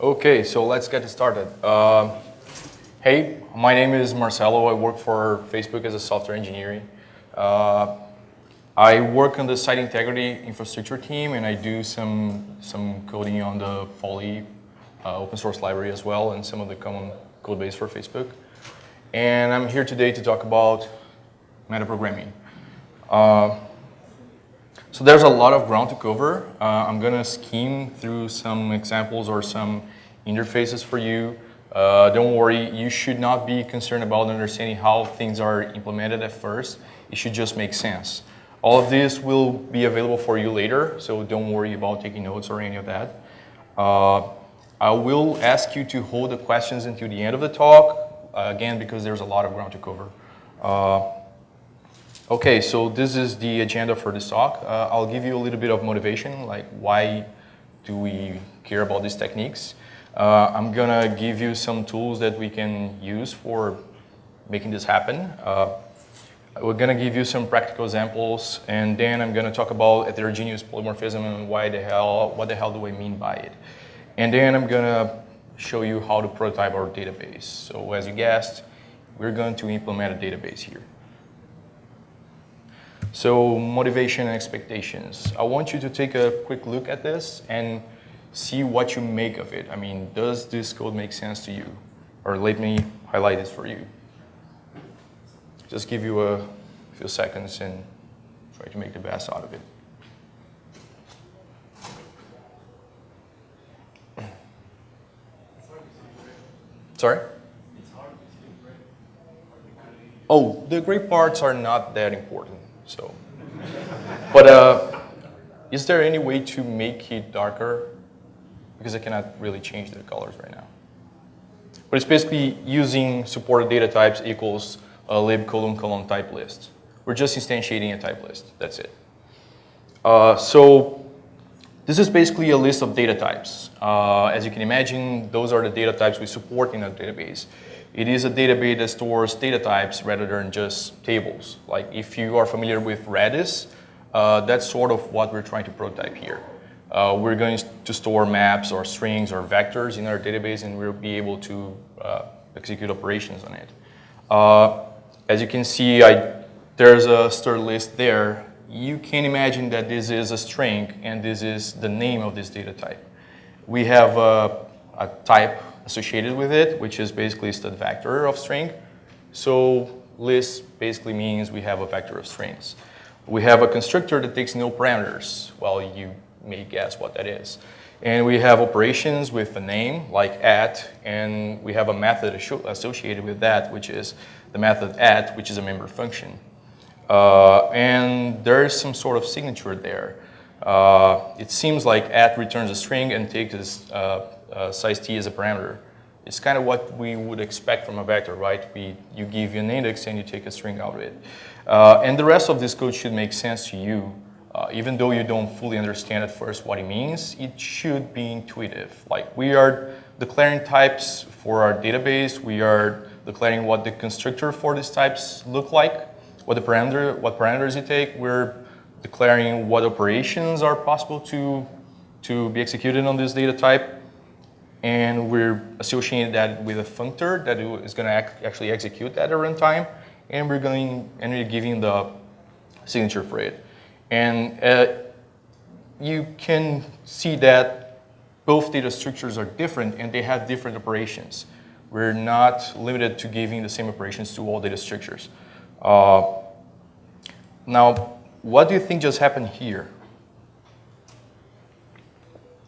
Okay, so let's get started. Hey, my name is Marcelo. I work for Facebook as a software engineer. I work on the site integrity infrastructure team, and I do some coding on the Folly open source library as well, and some of the common code base for Facebook. And I'm here today to talk about metaprogramming. So there's a lot of ground to cover. I'm gonna skim through some examples or some interfaces for you. Don't worry, you should not be concerned about understanding how things are implemented at first. It should just make sense. All of this will be available for you later, so don't worry about taking notes or any of that. I will ask you to hold the questions until the end of the talk, again, because there's a lot of ground to cover. Okay, so this is the agenda for this talk. I'll give you a little bit of motivation, like why do we care about these techniques. I'm gonna give you some tools that we can use for making this happen. We're gonna give you some practical examples, and then I'm gonna talk about heterogeneous polymorphism and what the hell do I mean by it. And then I'm gonna show you how to prototype our database. So as you guessed, we're going to implement a database here. So motivation and expectations. I want you to take a quick look at this and see what you make of it. I mean, does this code make sense to you? Or let me highlight this for you. Just give you a few seconds and try to make the best out of it. Sorry? Oh, the gray parts are not that important. So, but is there any way to make it darker? Because I cannot really change the colors right now. But it's basically using supported data types equals a lib colon type list. We're just instantiating a type list. That's it. So this is basically a list of data types. As you can imagine, those are the data types we support in a database. It is a database that stores data types rather than just tables. Like if you are familiar with Redis, that's sort of what we're trying to prototype here. We're going to store maps or strings or vectors in our database, and we'll be able to execute operations on it. As you can see, there's a stir list there. You can imagine that this is a string, and this is the name of this data type. We have a type associated with it, which is basically stud vector of string. So list basically means we have a vector of strings. We have a constructor that takes no parameters. Well, you may guess what that is. And we have operations with a name, like @, and we have a method associated with that, which is the method @, which is a member function. And there is some sort of signature there. It seems like @ returns a string and takes this size t as a parameter. It's kind of what we would expect from a vector, right? You give you an index and you take a string out of it. And the rest of this code should make sense to you. Even though you don't fully understand at first what it means, it should be intuitive. Like we are declaring types for our database. We are declaring what the constructor for these types look like, what parameters you take. We're declaring what operations are possible to be executed on this data type. And we're associating that with a functor that is going to actually execute that at runtime. And we're giving the signature for it. And you can see that both data structures are different and they have different operations. We're not limited to giving the same operations to all data structures. Now, what do you think just happened here?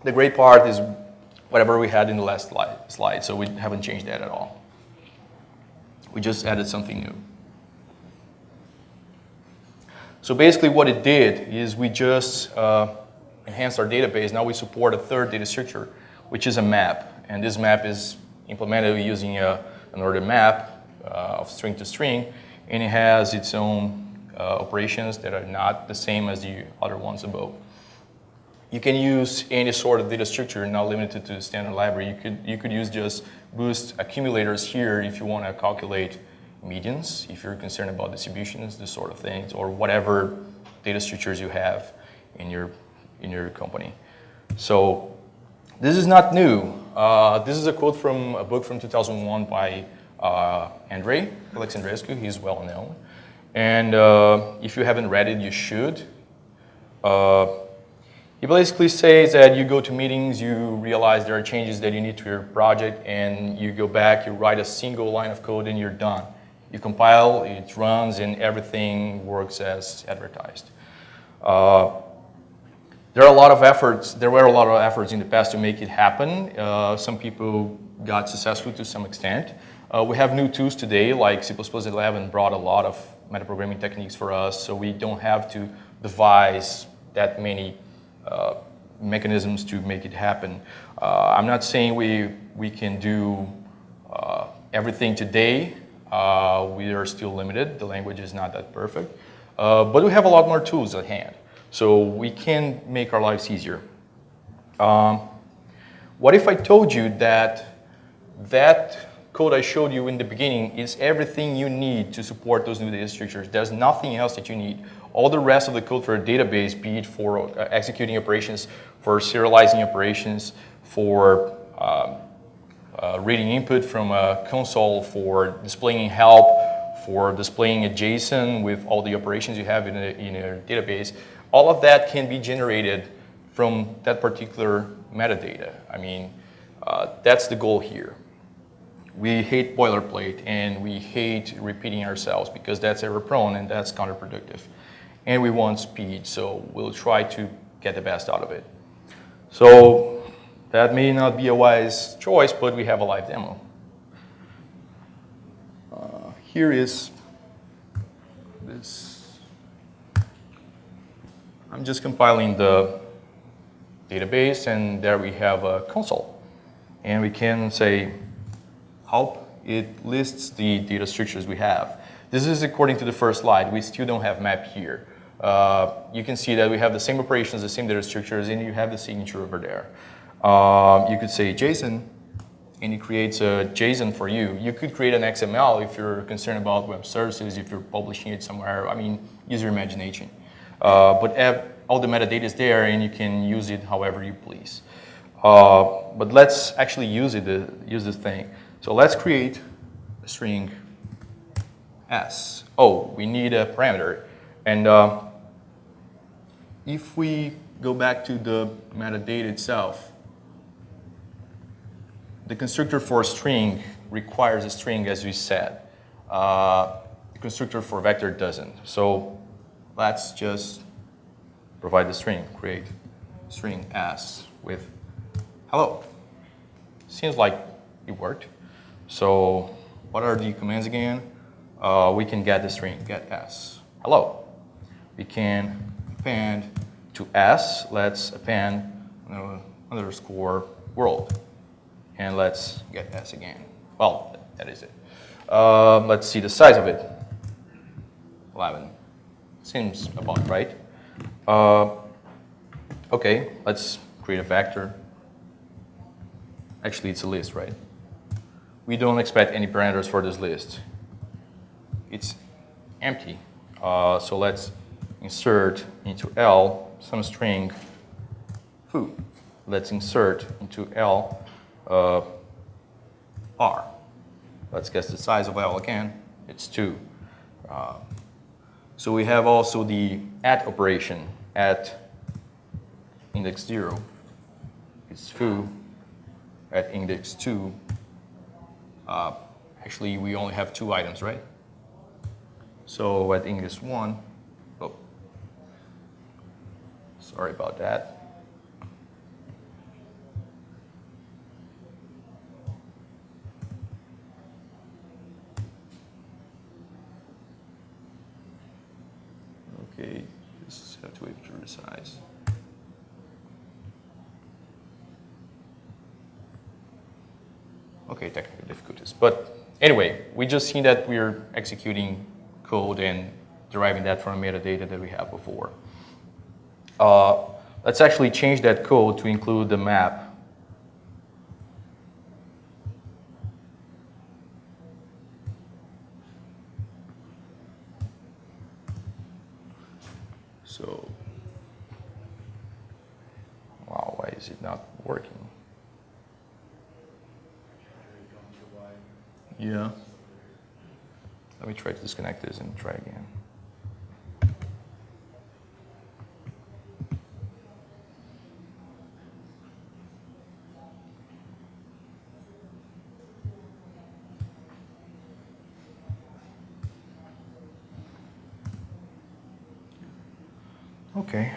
The gray part is whatever we had in the last slide, so we haven't changed that at all. We just added something new. So basically what it did is we just enhanced our database. Now we support a third data structure, which is a map. And this map is implemented using an ordered map of string to string, and it has its own operations that are not the same as the other ones above. You can use any sort of data structure, not limited to the standard library. You could use just boost accumulators here if you want to calculate medians, if you're concerned about distributions, this sort of things, or whatever data structures you have in your company. So this is not new. This is a quote from a book from 2001 by Alex Andreescu. He's well known. And if you haven't read it, you should. He basically says that you go to meetings, you realize there are changes that you need to your project, and you go back, you write a single line of code, and you're done. You compile, it runs, and everything works as advertised. There were a lot of efforts in the past to make it happen. Some people got successful to some extent. We have new tools today, like C++11 brought a lot of metaprogramming techniques for us, so we don't have to devise that many mechanisms to make it happen. I'm not saying we can do everything today. We are still limited. The language is not that perfect. But we have a lot more tools at hand. So we can make our lives easier. What if I told you that that code I showed you in the beginning is everything you need to support those new data structures? There's nothing else that you need. All the rest of the code for a database, be it for executing operations, for serializing operations, for reading input from a console, for displaying help, for displaying a JSON with all the operations you have in a database, all of that can be generated from that particular metadata. I mean, that's the goal here. We hate boilerplate and we hate repeating ourselves because that's error-prone and that's counterproductive. And we want speed, so we'll try to get the best out of it. So that may not be a wise choice, but we have a live demo. Here is this. I'm just compiling the database, and there we have a console. And we can say, help, it lists the data structures we have. This is according to the first slide. We still don't have map here. You can see that we have the same operations, the same data structures, and you have the signature over there. You could say JSON, and it creates a JSON for you. You could create an XML if you're concerned about web services, if you're publishing it somewhere. I mean, use your imagination. But all the metadata is there, and you can use it however you please. But let's actually use this thing. So let's create a string s. Oh, we need a parameter. And if we go back to the metadata itself, the constructor for a string requires a string, as we said. The constructor for vector doesn't. So let's just provide the string, create string s with hello. Seems like it worked. So what are the commands again? We can get the string, get s, hello. We can append to s, let's append underscore world. And let's get s again. Well, that is it. Let's see the size of it. 11. Seems about right. Okay, let's create a vector. Actually, it's a list, right? We don't expect any parameters for this list. It's empty. So let's insert into L some string foo. Let's insert into L R. Let's guess the size of L again. It's 2. So we have also the at operation at index 0. It's foo at index 2. Actually, we only have 2 items, right? So at index 1, oh, sorry about that. Okay, just have to wait to resize. Okay, technical difficulties. But anyway, we just seen that we're executing code and deriving that from metadata that we have before. Let's actually change that code to include the map. So, wow, why is it not working? Yeah. Let me try to disconnect this and try again. Okay,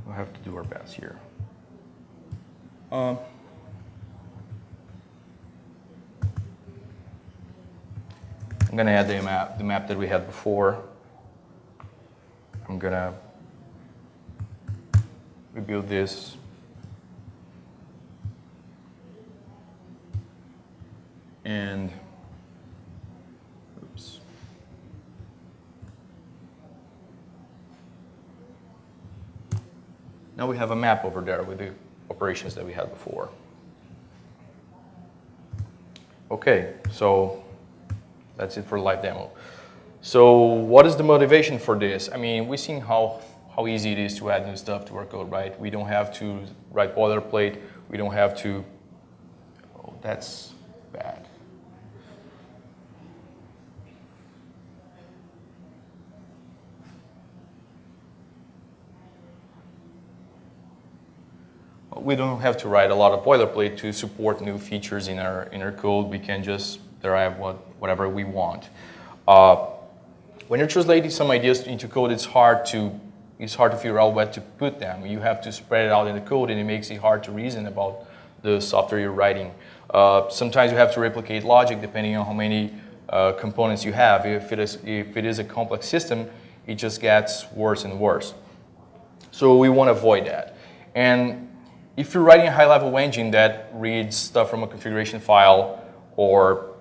we'll have to do our best here. I'm going to add the map that we had before. I'm going to rebuild this. And, oops. Now we have a map over there with the operations that we had before. Okay, so that's it for live demo. So what is the motivation for this? I mean, we've seen how easy it is to add new stuff to our code, right? We don't have to write boilerplate. We don't have to, oh, that's bad. We don't have to write a lot of boilerplate to support new features in our code. We can just derive whatever we want. When you're translating some ideas into code, it's hard to figure out where to put them. You have to spread it out in the code, and it makes it hard to reason about the software you're writing. Sometimes you have to replicate logic depending on how many components you have. If it is a complex system, it just gets worse and worse. So we want to avoid that. And if you're writing a high-level engine that reads stuff from a configuration file, or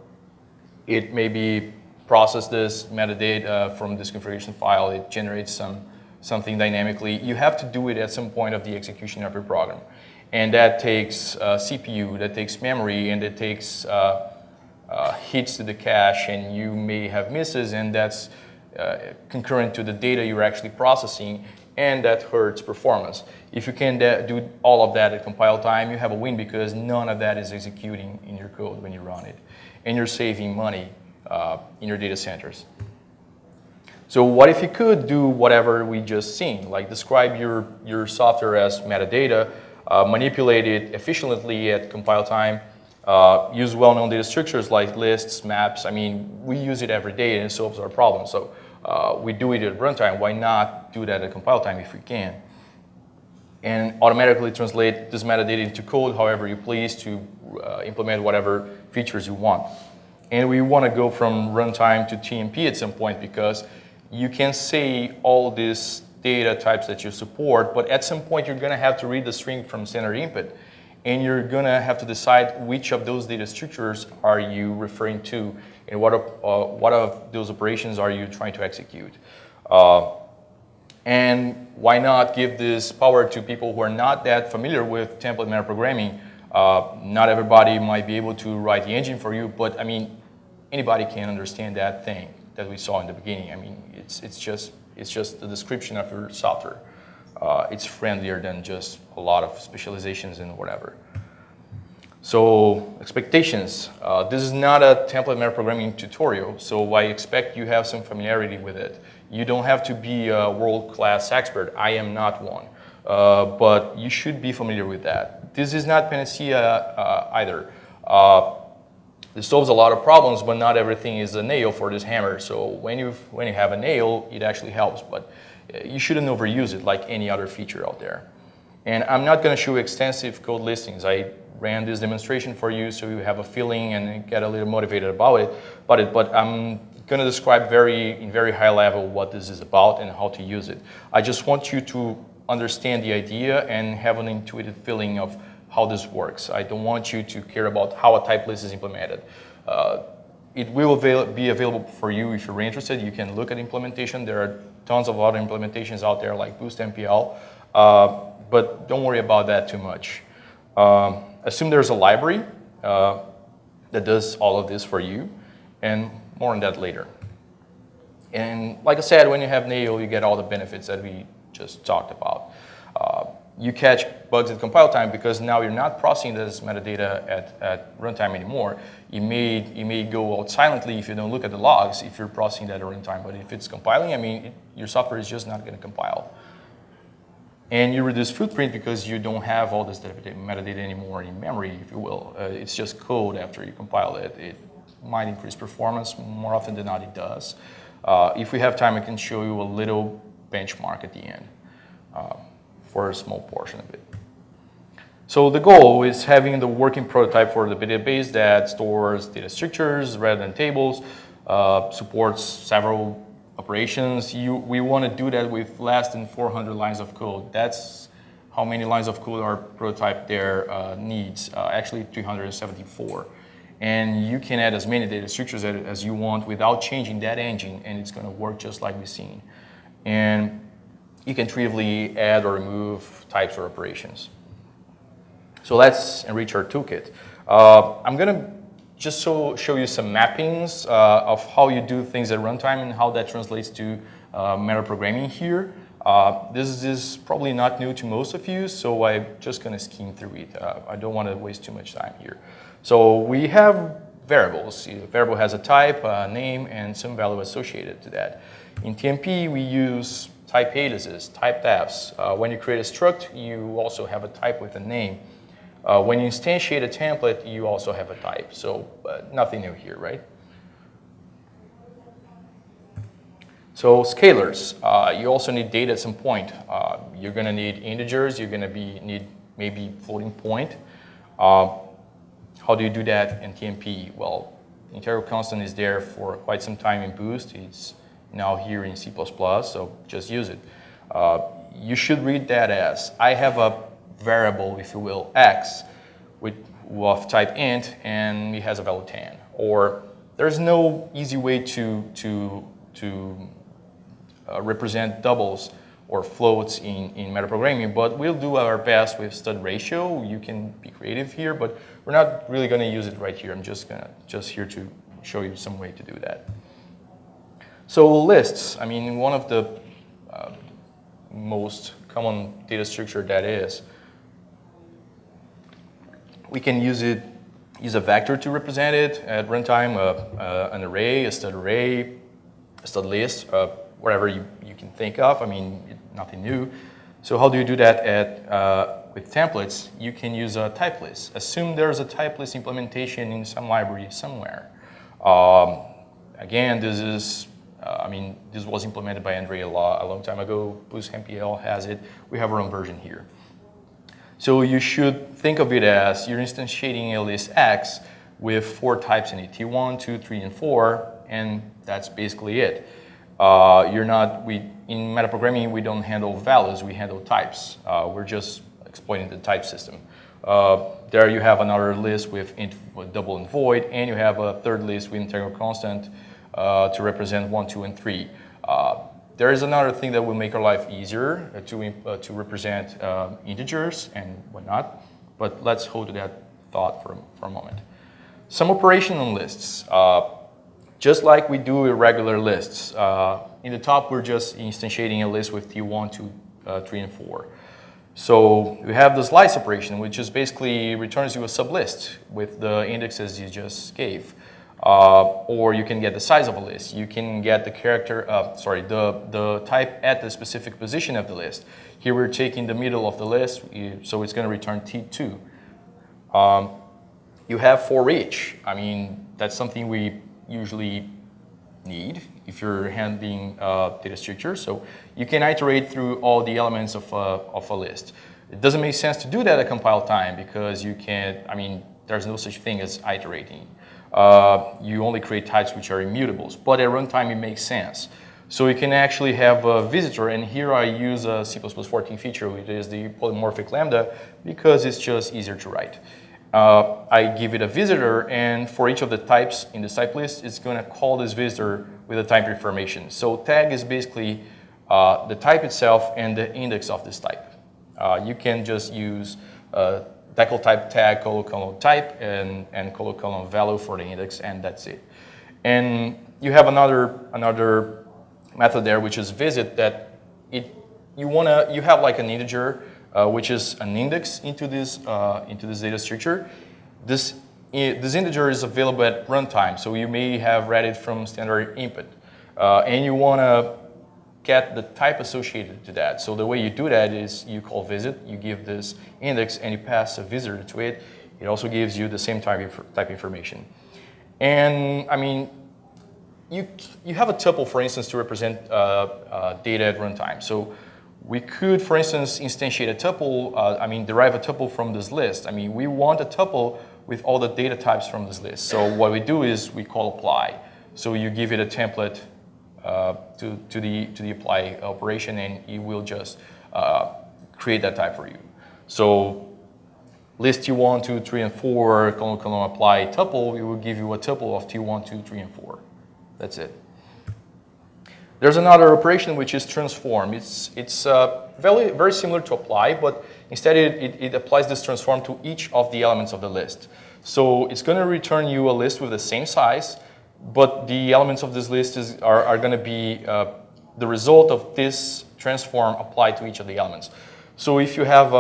it maybe processes metadata from this configuration file, it generates something dynamically, you have to do it at some point of the execution of your program. And that takes CPU, that takes memory, and it takes hits to the cache, and you may have misses, and that's concurrent to the data you're actually processing, and that hurts performance. If you can do all of that at compile time, you have a win because none of that is executing in your code when you run it. And you're saving money in your data centers. So what if you could do whatever we just seen, like describe your software as metadata, manipulate it efficiently at compile time, use well-known data structures like lists, maps. I mean, we use it every day and it solves our problem. So we do it at runtime. Why not do that at compile time if we can? And automatically translate this metadata into code however you please to implement whatever features you want. And we want to go from runtime to TMP at some point because you can say all these data types that you support, but at some point you're going to have to read the string from standard input. And you're going to have to decide which of those data structures are you referring to and what of those operations are you trying to execute. And why not give this power to people who are not that familiar with template meta programming? Not everybody might be able to write the engine for you, but I mean, anybody can understand that thing that we saw in the beginning. I mean, it's just the description of your software. It's friendlier than just a lot of specializations and whatever. So expectations. This is not a template meta programming tutorial, so I expect you have some familiarity with it. You don't have to be a world-class expert. I am not one, but you should be familiar with that. This is not panacea either. This solves a lot of problems, but not everything is a nail for this hammer. So when you have a nail, it actually helps, but you shouldn't overuse it like any other feature out there. And I'm not going to show extensive code listings. I ran this demonstration for you so you have a feeling and get a little motivated about it. But I'm going to describe in very high level what this is about and how to use it. I just want you to understand the idea and have an intuitive feeling of how this works. I don't want you to care about how a type list is implemented. It will be available for you if you're interested. You can look at implementation. There are tons of other implementations out there like Boost MPL, but don't worry about that too much. Assume there's a library that does all of this for you, and more on that later. And like I said, when you have Nail, you get all the benefits that we just talked about. you catch bugs at compile time because now you're not processing this metadata at runtime anymore. It may go out silently if you don't look at the logs if you're processing that at runtime, but if it's compiling, I mean, your software is just not going to compile. And you reduce footprint because you don't have all this metadata anymore in memory, if you will. It's just code after you compile it. It might increase performance. More often than not, it does. If we have time, I can show you a little benchmark at the end for a small portion of it. So the goal is having the working prototype for the database that stores data structures rather than tables, supports several operations. We want to do that with less than 400 lines of code. That's how many lines of code our prototype there needs, actually 374. And you can add as many data structures as you want without changing that engine, and it's going to work just like we've seen. And you can trivially add or remove types or operations. So let's enrich our toolkit. I'm going to just show you some mappings of how you do things at runtime and how that translates to metaprogramming here. This is probably not new to most of you, so I'm just going to skim through it. I don't want to waste too much time here. So we have variables. A variable has a type, a name, and some value associated to that. In TMP, we use type aliases, type tabs. When you create a struct, you also have a type with a name. When you instantiate a template, you also have a type. So nothing new here, right? So scalars, you also need data at some point. You're going to need integers. You're going to need maybe floating point. How do you do that in TMP? Well, integral constant is there for quite some time in Boost. It's now here in C++, so just use it. You should read that as, I have a variable, if you will, x, of type int, and it has a value 10. Or there's no easy way to represent doubles or floats in metaprogramming, but we'll do our best with stud ratio. You can be creative here, but we're not really going to use it right here. I'm just here to show you some way to do that. So lists, I mean, one of the most common data structure that is, we can use a vector to represent it at runtime, an array, a stud list, whatever you can think of. I mean, nothing new. So how do you do that with templates? You can use a type list. Assume there's a type list implementation in some library somewhere. Again, this is, this was implemented by Andrea a long time ago. Boost MPL has it. We have our own version here. So you should think of it as you're instantiating a list X with 4 types in it, T1, 2, 3, and 4, and that's basically it. In metaprogramming, we don't handle values, we handle types. We're just exploiting the type system. There you have another list with double and void, and you have a third list with integral constant to represent 1, 2, and 3. There is another thing that will make our life easier to represent integers and whatnot, but let's hold to that thought for a moment. Some operation on lists. Just like we do irregular lists. In the top, we're just instantiating a list with T1, 2, 3, and 4. So we have the slice operation, which is basically returns you a sublist with the indexes you just gave. Or you can get the size of a list. You can get the the type at the specific position of the list. Here we're taking the middle of the list, so it's going to return T2. You have for each. I mean, that's something we usually need if you're handling data structures. So you can iterate through all the elements of a list. It doesn't make sense to do that at compile time because you can't, there's no such thing as iterating. You only create types which are immutables, but at runtime it makes sense. So you can actually have a visitor, and here I use a C++14 feature, which is the polymorphic lambda, because it's just easier to write. I give it a visitor, and for each of the types in the type list, it's going to call this visitor with a type information. So tag is basically the type itself and the index of this type. You can just use decal type tag, colon type, and colon value for the index, and that's it. And you have another method there, which is visit, that you have like an integer which is an index into this data structure. This integer is available at runtime, so you may have read it from standard input, and you want to get the type associated to that. So the way you do that is you call visit, you give this index, and you pass a visitor to it. It also gives you the same type information. And I mean, you have a tuple, for instance, to represent data at runtime. So we could, for instance, instantiate a tuple, derive a tuple from this list. I mean, we want a tuple with all the data types from this list. So what we do is we call apply. So you give it a template to the apply operation, and it will just create that type for you. So list T1, 2, 3, and 4, colon, apply tuple, it will give you a tuple of T1, 2, 3, and 4. That's it. There's another operation which is transform. It's very similar to apply, but instead it applies this transform to each of the elements of the list. So it's going to return you a list with the same size, but the elements of this list are going to be the result of this transform applied to each of the elements. So if you have,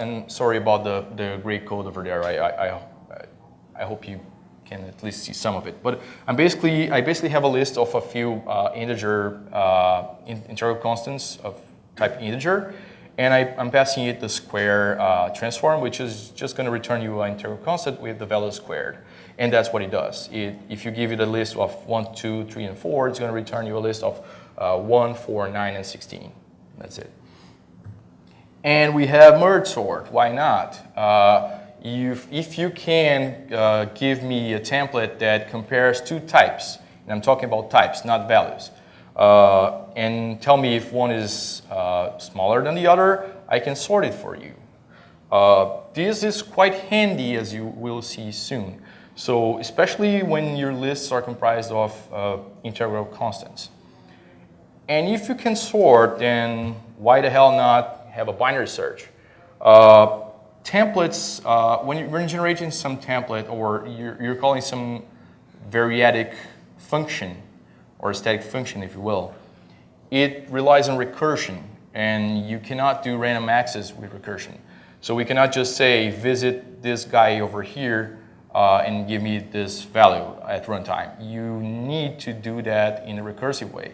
and sorry about the gray code over there, I hope you can at least see some of it. But I basically have a list of a few integral constants of type integer, and I'm passing it the square transform, which is just going to return you an integral constant with the value squared. And that's what it does. If you give it a list of 1, 2, 3, and 4, it's going to return you a list of 1, 4, 9, and 16. That's it. And we have merge sort. Why not? If you can give me a template that compares two types, and I'm talking about types, not values, and tell me if one is smaller than the other, I can sort it for you. This is quite handy, as you will see soon. So especially when your lists are comprised of integral constants. And if you can sort, then why the hell not have a binary search? Templates, when you're generating some template or you're calling some variadic function or static function, if you will, it relies on recursion, and you cannot do random access with recursion. So we cannot just say visit this guy over here and give me this value at runtime. You need to do that in a recursive way.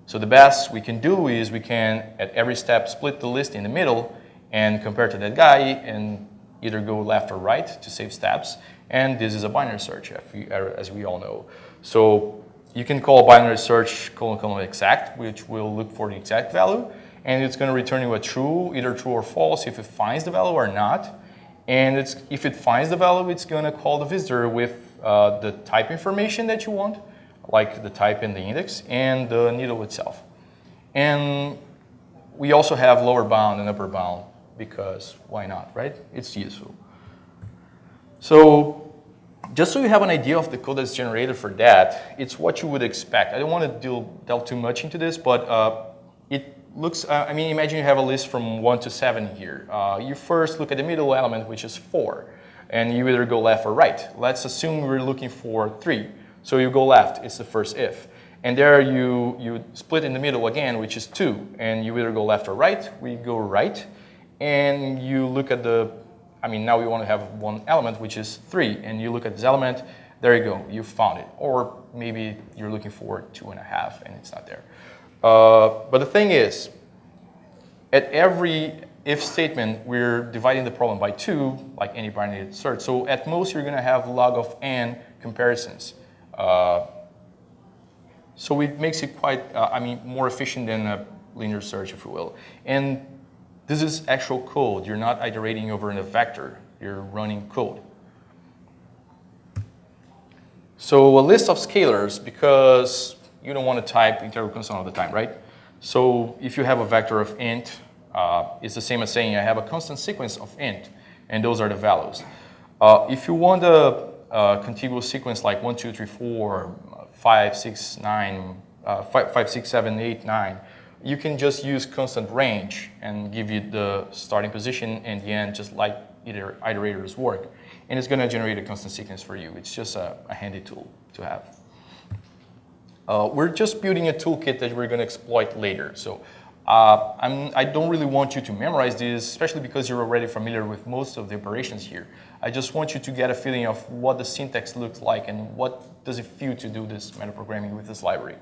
So the best we can do is we can, at every step, split the list in the middle and compare to that guy and either go left or right to save steps. And this is a binary search, as we all know. So you can call binary search : exact, which will look for the exact value. And it's going to return you a true, either true or false, if it finds the value or not. And if it finds the value, it's going to call the visitor with the type information that you want, like the type in the index and the needle itself. And we also have lower bound and upper bound because why not, right? It's useful. So just so you have an idea of the code that's generated for that, it's what you would expect. I don't want to delve too much into this, but it looks, imagine you have a list from 1 to 7 here. You first look at the middle element, which is 4, and you either go left or right. Let's assume we're looking for 3. So you go left, it's the first if. And there you split in the middle again, which is 2, and you either go left or right. We go right, and you look at now we want to have one element, which is 3, and you look at this element, there you go, you found it. Or maybe you're looking for 2.5, and it's not there. But the thing is, at every if statement, we're dividing the problem by 2, like any binary search. So at most, you're going to have log of n comparisons. So it makes it quite, more efficient than a linear search, if you will. And this is actual code. You're not iterating over in a vector. You're running code. So a list of scalars, because you don't want to type integral constant all the time, right? So if you have a vector of int, it's the same as saying I have a constant sequence of int, and those are the values. If you want a contiguous sequence like 1, 2, 3, 4, 5, 6, 9, 5, 6, 7, 8, 9, you can just use constant range and give you the starting position and the end, just like iterators work. And it's going to generate a constant sequence for you. It's just a handy tool to have. We're just building a toolkit that we're going to exploit later. So I don't really want you to memorize this, especially because you're already familiar with most of the operations here. I just want you to get a feeling of what the syntax looks like and what does it feel to do this metaprogramming with this library.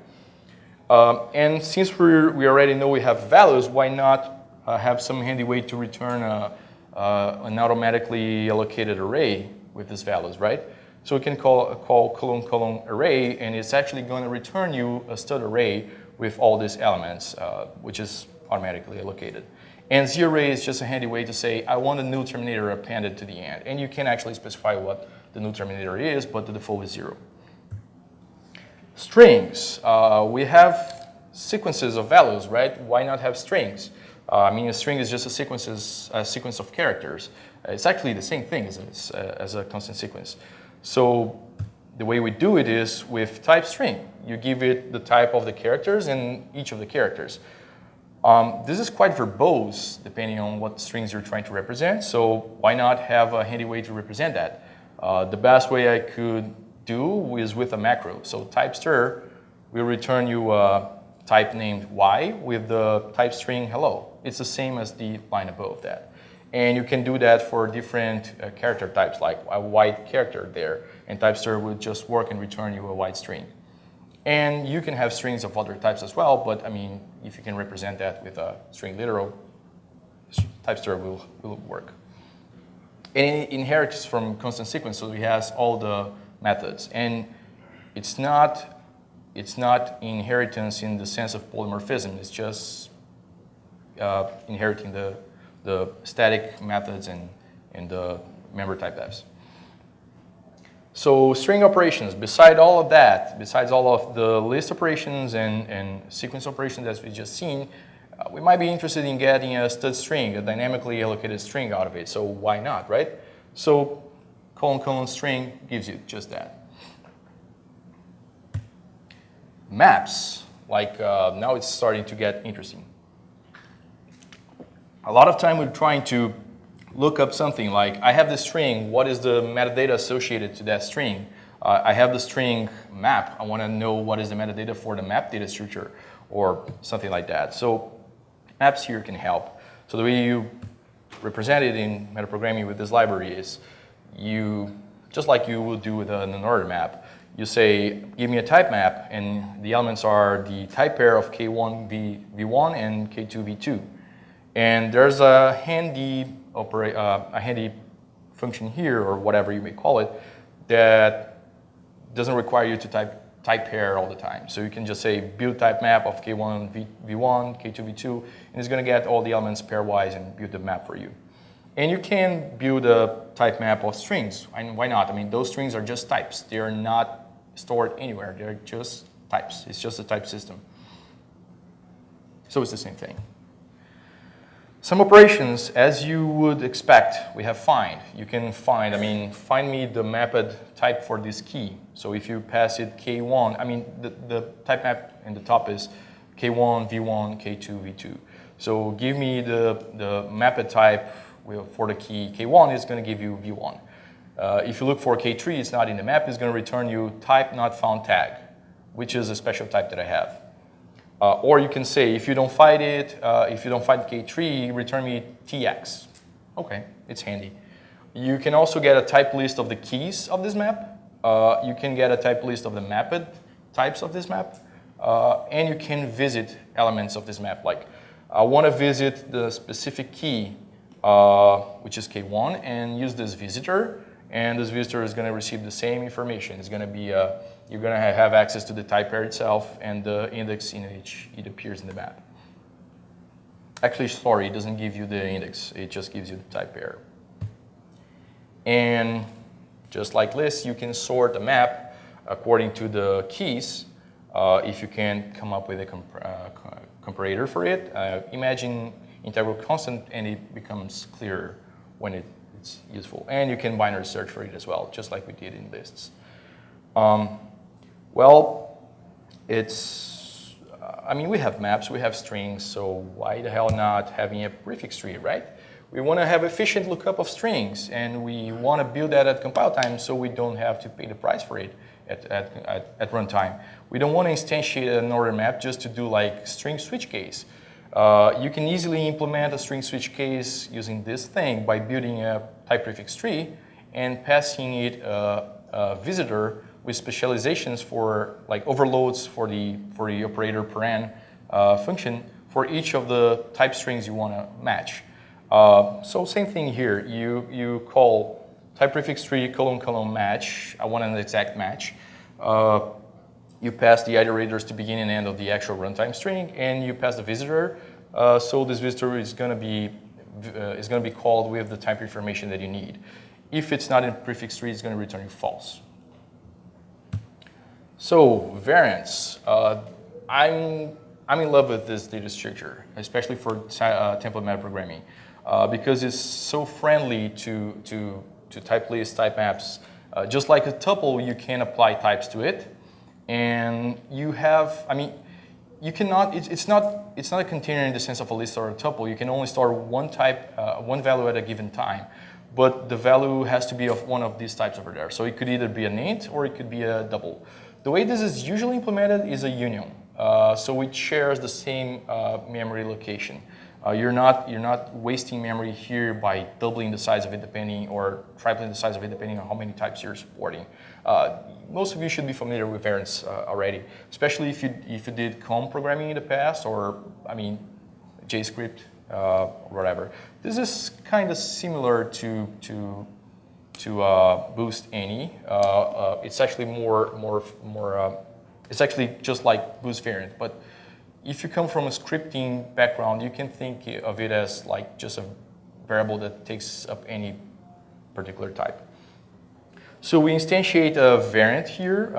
And since we already know we have values, why not have some handy way to return an automatically allocated array with these values, right? So we can call : array, and it's actually going to return you a stud array with all these elements, which is automatically allocated. And zarray is just a handy way to say, I want a null terminator appended to the end. And you can actually specify what the null terminator is, but the default is 0. Strings. We have sequences of values, right? Why not have strings? I mean, a string is just a sequence of characters. It's actually the same thing as a constant sequence. So the way we do it is with type string. You give it the type of the characters and each of the characters. This is quite verbose, depending on what strings you're trying to represent. So why not have a handy way to represent that? The best way I could do is with a macro. So type stir will return you a type named y with the type string hello. It's the same as the line above that. And you can do that for different character types, like a white character there. And type stir will just work and return you a white string. And you can have strings of other types as well, but I mean, if you can represent that with a string literal, type stir will work. And it inherits from constant sequence, so it has all the methods. And it's not inheritance in the sense of polymorphism. It's just inheriting the static methods and the member type fs. So string operations, besides all of that, besides all of the list operations and sequence operations as we just seen, we might be interested in getting a stud string, a dynamically allocated string out of it. So why not, right? So : string gives you just that. Maps, like now it's starting to get interesting. A lot of time we're trying to look up something like, I have this string, what is the metadata associated to that string? I have the string map, I want to know what is the metadata for the map data structure, or something like that. So maps here can help. So the way you represent it in metaprogramming with this library is, just like you would do with an order map, you say, give me a type map, and the elements are the type pair of K1 V1 and K2 V2. And there's a handy function here, or whatever you may call it, that doesn't require you to type pair all the time. So you can just say build type map of K1 V1, K2 V2, and it's going to get all the elements pairwise and build the map for you. And you can build a type map of strings. And why not? I mean, those strings are just types. They are not stored anywhere. They're just types. It's just a type system. So it's the same thing. Some operations, as you would expect, we have find. You can find me the mapped type for this key. So if you pass it K1, the type map in the top is K1, V1, K2, V2. So give me the mapped type for the key K1 is going to give you V1. If you look for K3, it's not in the map, it's going to return you type not found tag, which is a special type that I have. Or you can say, if you don't find it, if you don't find K3, return me TX. Okay, it's handy. You can also get a type list of the keys of this map. You can get a type list of the mapped types of this map. And you can visit elements of this map. Like, I want to visit the specific key, which is K1, and use this visitor. And this visitor is going to receive the same information. It's going to be you're going to have access to the type pair itself and the index in which it appears in the map. Actually, sorry, it doesn't give you the index. It just gives you the type pair. And just like this, you can sort a map according to the keys. If you can come up with a comparator for it, imagine integral constant, and it becomes clearer when it's useful. And you can binary search for it as well, just like we did in lists. Well, it's, we have maps, we have strings, so why the hell not having a prefix tree, right? We want to have efficient lookup of strings, and we want to build that at compile time so we don't have to pay the price for it at runtime. We don't want to instantiate an order map just to do like string switch case. You can easily implement a string switch case using this thing by building a type prefix tree and passing it a visitor with specializations for like overloads for the operator paren function for each of the type strings you want to match. So same thing here. You call type prefix tree : match. I want an exact match. You pass the iterators to begin and end of the actual runtime string, and you pass the visitor. So this visitor is going to be called with the type information that you need. If it's not in prefix tree, it's going to return you false. So variance. I'm in love with this data structure, especially for template metaprogramming, because it's so friendly to type lists, type maps. Just like a tuple, you can apply types to it, and you have. I mean, you cannot. It's not a container in the sense of a list or a tuple. You can only store one type, one value at a given time, but the value has to be of one of these types over there. So it could either be an int or it could be a double. The way this is usually implemented is a union. So it shares the same memory location. You're not wasting memory here by doubling the size of it depending, or tripling the size of it depending on how many types you're supporting. Most of you should be familiar with variance already, especially if you did COM programming in the past, or I mean JScript, whatever. This is kind of similar to Boost Any. It's actually it's actually just like Boost Variant, but if you come from a scripting background, you can think of it as like just a variable that takes up any particular type. So we instantiate a variant here.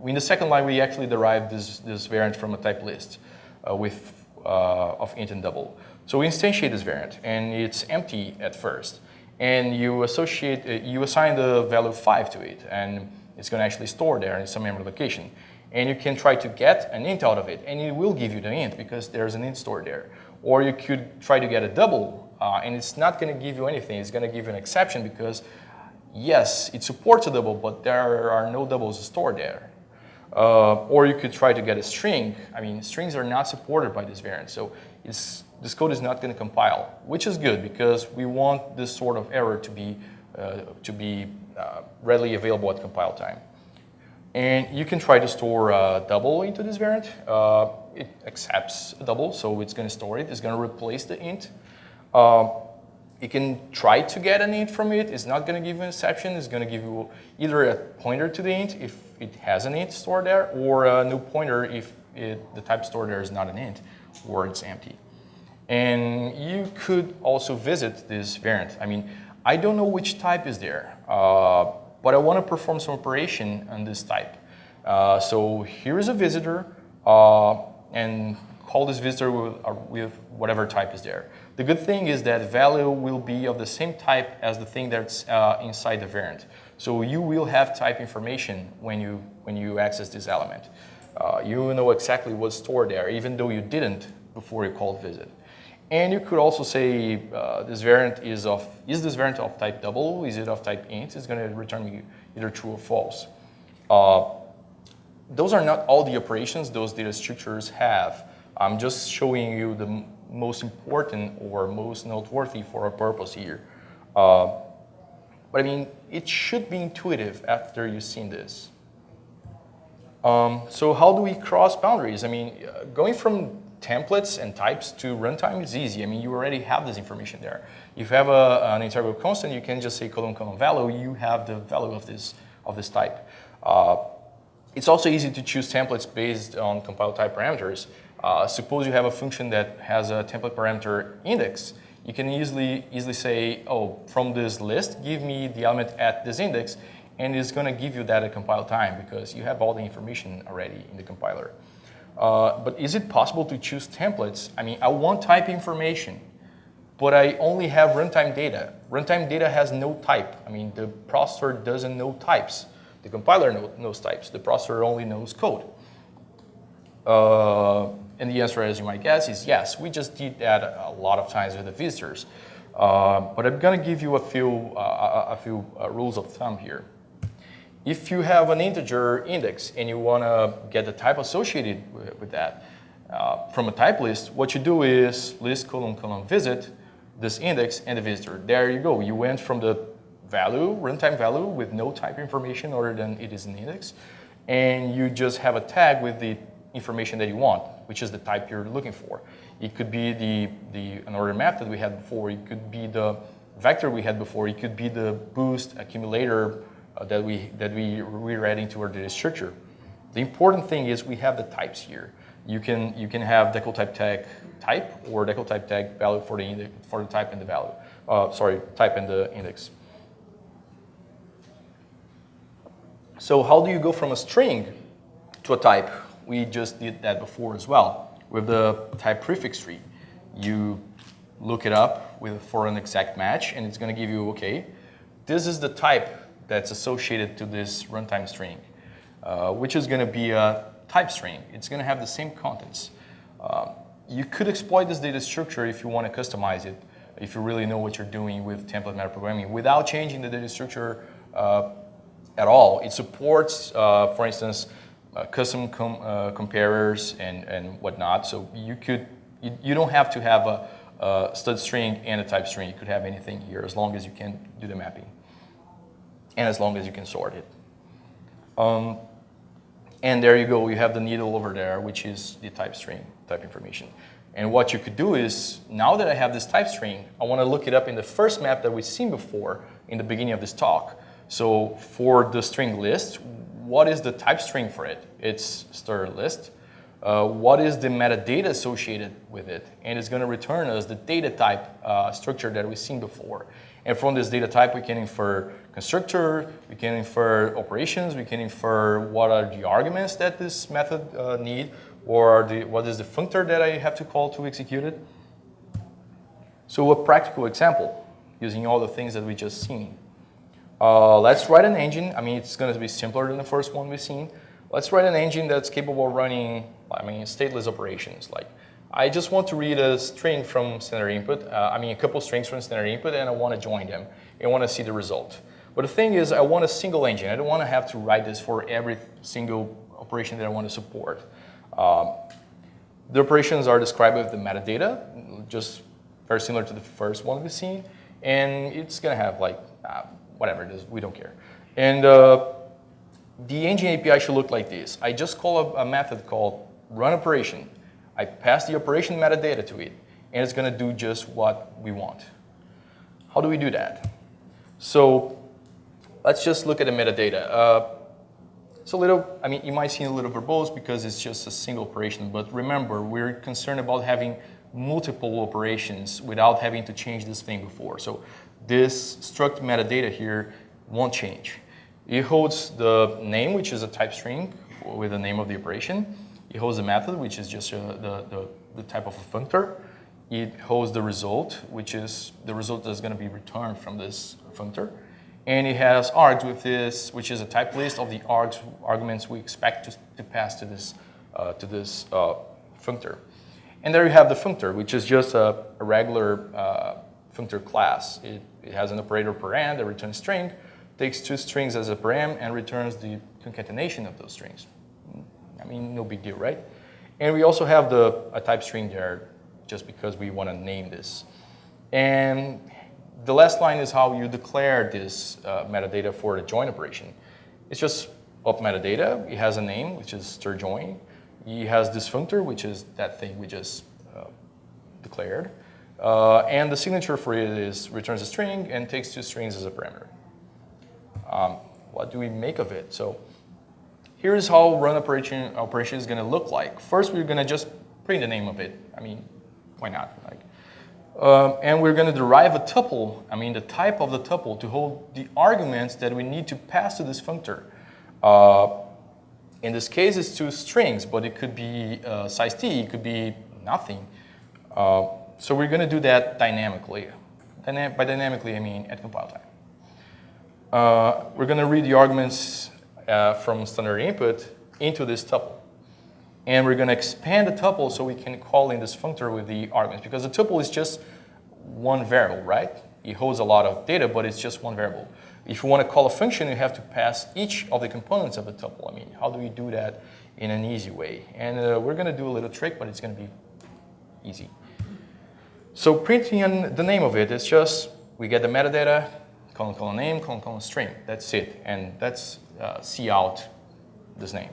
In the second line, we actually derive this variant from a type list of int and double. So we instantiate this variant, and it's empty at first. And you assign the value 5 to it, and it's going to actually store there in some memory location. And you can try to get an int out of it, and it will give you the int because there's an int stored there. Or you could try to get a double, and it's not going to give you anything. It's going to give you an exception because, yes, it supports a double, but there are no doubles stored there. Or you could try to get a string. I mean, strings are not supported by this variant, so this code is not going to compile, which is good because we want this sort of error to be readily available at compile time. And you can try to store a double into this variant. It accepts a double, so it's going to store it. It's going to replace the int. You can try to get an int from it. It's not going to give you an exception. It's going to give you either a pointer to the int if it has an int stored there, or a new pointer if the type stored there is not an int or it's empty. And you could also visit this variant. I mean, I don't know which type is there, but I want to perform some operation on this type. So here is a visitor, and call this visitor with whatever type is there. The good thing is that value will be of the same type as the thing that's inside the variant. So you will have type information when you access this element. You will know exactly what's stored there, even though you didn't before you called visit. And you could also say this variant is this variant of type double? Is it of type int? It's going to return you either true or false. Those are not all the operations those data structures have. I'm just showing you the most important or most noteworthy for our purpose here. But I mean, it should be intuitive after you've seen this. So how do we cross boundaries? I mean, going from templates and types to runtime is easy. I mean, you already have this information there. If you have an integral constant, you can just say : value. You have the value of this type. It's also easy to choose templates based on compiled type parameters. Suppose you have a function that has a template parameter index. You can easily say, oh, from this list, give me the element at this index, and it's going to give you that at compile time because you have all the information already in the compiler. But is it possible to choose templates? I mean, I want type information, but I only have runtime data. Runtime data has no type. I mean, the processor doesn't know types. The compiler knows types. The processor only knows code. And the answer, as you might guess, is yes. We just did that a lot of times with the visitors. But I'm going to give you a few rules of thumb here. If you have an integer index and you want to get the type associated with that, from a type list, what you do is list colon colon visit this index and the visitor. There you go. You went from the value, runtime value with no type information other than it is an index, and you just have a tag with the information that you want, which is the type you're looking for. It could be another map that we had before. It could be the vector we had before. It could be the boost accumulator that we read into our data structure. The important thing is we have the types here. You can have decal type tag type or decal type tag value for the type and the value. Type and the index. So how do you go from a string to a type? We just did that before as well with the type prefix tree. You look it up for an exact match, and it's going to give you, okay, this is the type that's associated to this runtime string, which is going to be a type string. It's going to have the same contents. You could exploit this data structure if you want to customize it, if you really know what you're doing with template metaprogramming, without changing the data structure at all. It supports, for instance, custom comparers and whatnot. So you don't have to have a stud string and a type string. You could have anything here as long as you can do the mapping and as long as you can sort it. And there you go. You have the needle over there, which is the type string, type information. And what you could do is, now that I have this type string, I want to look it up in the first map that we've seen before in the beginning of this talk. So for the string list, what is the type string for it? It's stir list. What is the metadata associated with it? And it's going to return us the data type structure that we've seen before. And from this data type, we can infer constructor, we can infer operations, we can infer what are the arguments that this method need, or what is the functor that I have to call to execute it. So a practical example, using all the things that we just seen. Let's write an engine. I mean, it's going to be simpler than the first one we've seen. Let's write an engine that's capable of running, stateless operations. Like, I just want to read a string from standard input, a couple strings from standard input, and I want to join them. I want to see the result. But the thing is, I want a single engine. I don't want to have to write this for every single operation that I want to support. The operations are described with the metadata, just very similar to the first one we've seen. And it's going to have whatever it is, we don't care. And the engine API should look like this. I just call a method called run operation. I pass the operation metadata to it, and it's going to do just what we want. How do we do that? So let's just look at the metadata. It's a little, you might seem a little verbose because it's just a single operation, but remember, we're concerned about having multiple operations without having to change this thing before. So this struct metadata here won't change. It holds the name, which is a type string with the name of the operation. It holds the method, which is just the type of a functor. It holds the result, which is the result that's going to be returned from this functor. And it has args with this, which is a type list of the arguments we expect to pass to this functor. And there you have the functor, which is just a regular functor class. It has an operator param that returns string, takes two strings as a param, and returns the concatenation of those strings. No big deal, right? And we also have a type string there just because we want to name this. And the last line is how you declare this metadata for the join operation. It's just up metadata. It has a name, which is stir join. It has this functor, which is that thing we just declared. And the signature for it is returns a string and takes two strings as a parameter. What do we make of it? So here's how run operation is going to look like. First, we're going to just print the name of it. Why not? And we're going to derive a tuple, the type of the tuple, to hold the arguments that we need to pass to this functor. In this case, it's two strings, but it could be size t, it could be nothing. So we're going to do that dynamically. By dynamically, I mean at compile time. We're going to read the arguments from standard input into this tuple. And we're going to expand the tuple so we can call in this functor with the arguments, because the tuple is just one variable, right? It holds a lot of data, but it's just one variable. If you want to call a function, you have to pass each of the components of the tuple. I mean, how do we do that in an easy way? And we're going to do a little trick, but it's going to be easy. So printing the name of it is just, we get the metadata, colon, name, colon, string. That's it. And that's C out this name.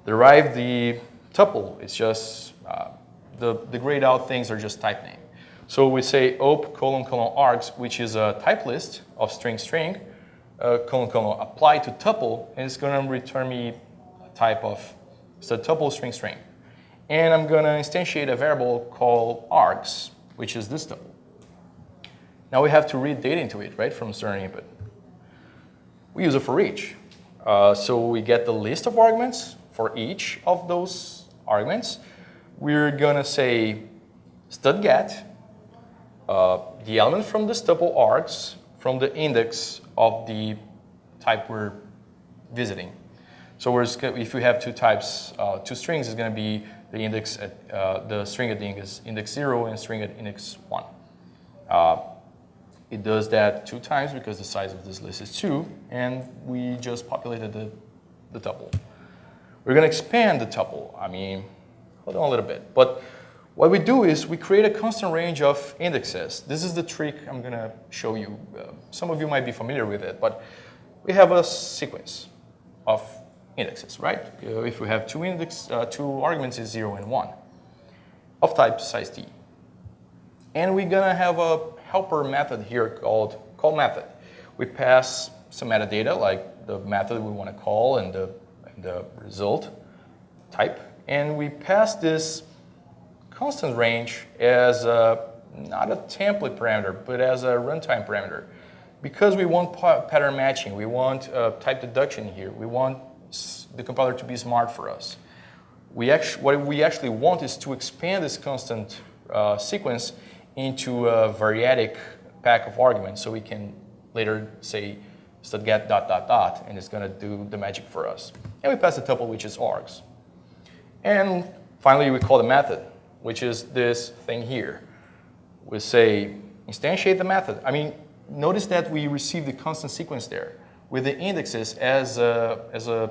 Derive the tuple. It's just, the grayed out things are just type name. So we say op colon args, which is a type list of string, colon, apply to tuple, and it's going to return me a type of, it's a tuple string. And I'm going to instantiate a variable called args, which is this tuple. Now we have to read data into it, right, from string input. We use a for each. So we get the list of arguments for each of those arguments. We're going to say std_get the element from this tuple args from the index of the type we're visiting. So if we have two types, two strings, it's going to be the index at the string at the index 0 and string at index 1. It does that 2 times because the size of this list is 2, and we just populated the tuple. We're going to expand the tuple. I mean, hold on a little bit. But what we do is we create a constant range of indexes. This is the trick I'm going to show you. Some of you might be familiar with it, but we have a sequence of indexes, right? If we have two arguments, is 0 and 1 of type size t. And we're going to have a helper method here called call method. We pass some metadata, like the method we want to call and the result type. And we pass this constant range as not a template parameter, but as a runtime parameter. Because we want pattern matching, we want type deduction here, we want the compiler to be smart for us. What we actually want is to expand this constant sequence into a variadic pack of arguments, so we can later say std_get ... and it's going to do the magic for us. And we pass the tuple, which is args. And finally, we call the method, which is this thing here. We say instantiate the method. I mean, notice that we receive the constant sequence there with the indexes as a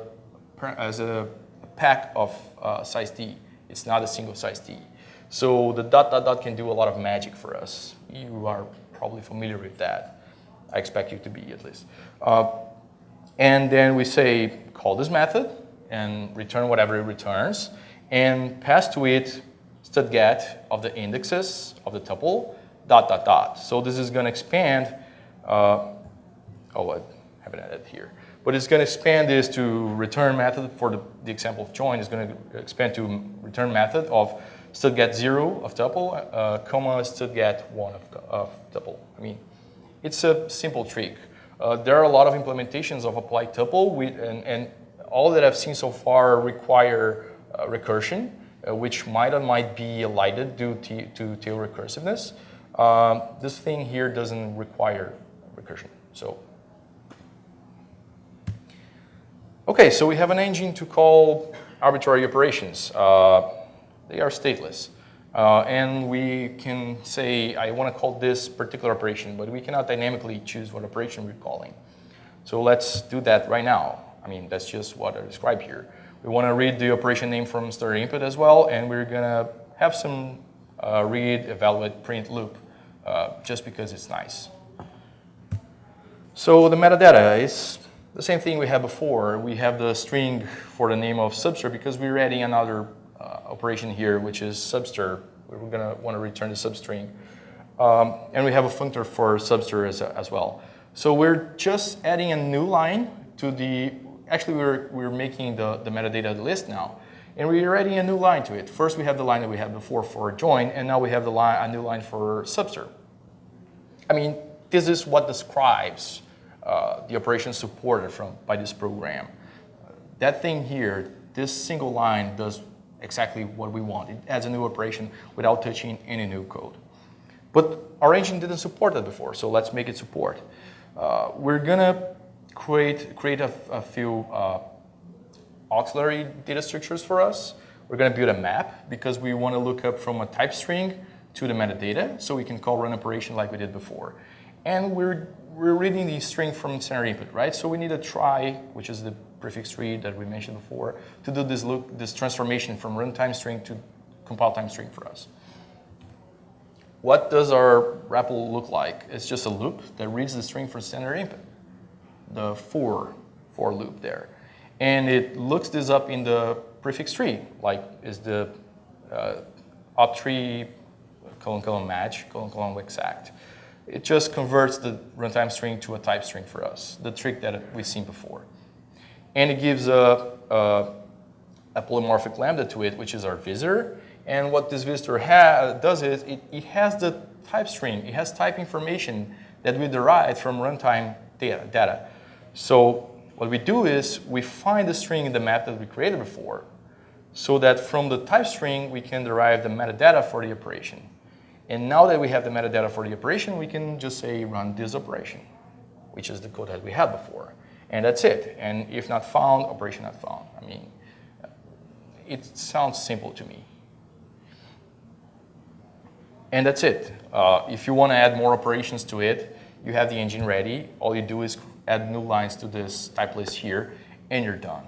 pack of size t. It's not a single size t. So the ... can do a lot of magic for us. You are probably familiar with that. I expect you to be, at least. And then we say call this method and return whatever it returns, and pass to it std_get of the indexes of the tuple ... So this is going to expand. I haven't added here. But it's going to expand this to return method for the example of join. Is going to expand to return method of std_get 0 of tuple, comma std_get 1 of tuple. I mean, it's a simple trick. There are a lot of implementations of apply tuple, and all that I've seen so far require recursion, which might be elided due to tail recursiveness. This thing here doesn't require recursion. Okay, so we have an engine to call arbitrary operations. They are stateless. And we can say, I want to call this particular operation, but we cannot dynamically choose what operation we're calling. So let's do that right now. I mean, that's just what I described here. We want to read the operation name from std input as well, and we're going to have some read, evaluate, print loop, just because it's nice. So the metadata is the same thing we had before. We have the string for the name of subster because we're adding another operation here, which is subster. We're going to want to return the substring. And we have a functor for subster as well. So we're just adding a new line to the, actually we're making the metadata list now. And we're adding a new line to it. First we have the line that we had before for join, and now we have a new line for subster. I mean, this is what describes the operation supported by this program. That thing here, this single line does exactly what we want. It adds a new operation without touching any new code. But our engine didn't support that before, so let's make it support. We're gonna create a few auxiliary data structures for us. We're gonna build a map because we want to look up from a type string to the metadata, so we can call run operation like we did before. And we're we're reading the string from standard input, right? So we need a try, which is the prefix tree that we mentioned before, to do this transformation from runtime string to compile time string for us. What does our REPL look like? It's just a loop that reads the string from standard input, the for loop there. And it looks this up in the prefix tree, like is the op3 : match : exact. It just converts the runtime string to a type string for us, the trick that we've seen before. And it gives a polymorphic lambda to it, which is our visitor. And what this visitor does is it has the type string. It has type information that we derive from runtime data. So what we do is we find the string in the map that we created before, so that from the type string we can derive the metadata for the operation. And now that we have the metadata for the operation, we can just say run this operation, which is the code that we had before. And that's it. And if not found, operation not found. I mean, it sounds simple to me. And that's it. If you want to add more operations to it, you have the engine ready. All you do is add new lines to this type list here, and you're done.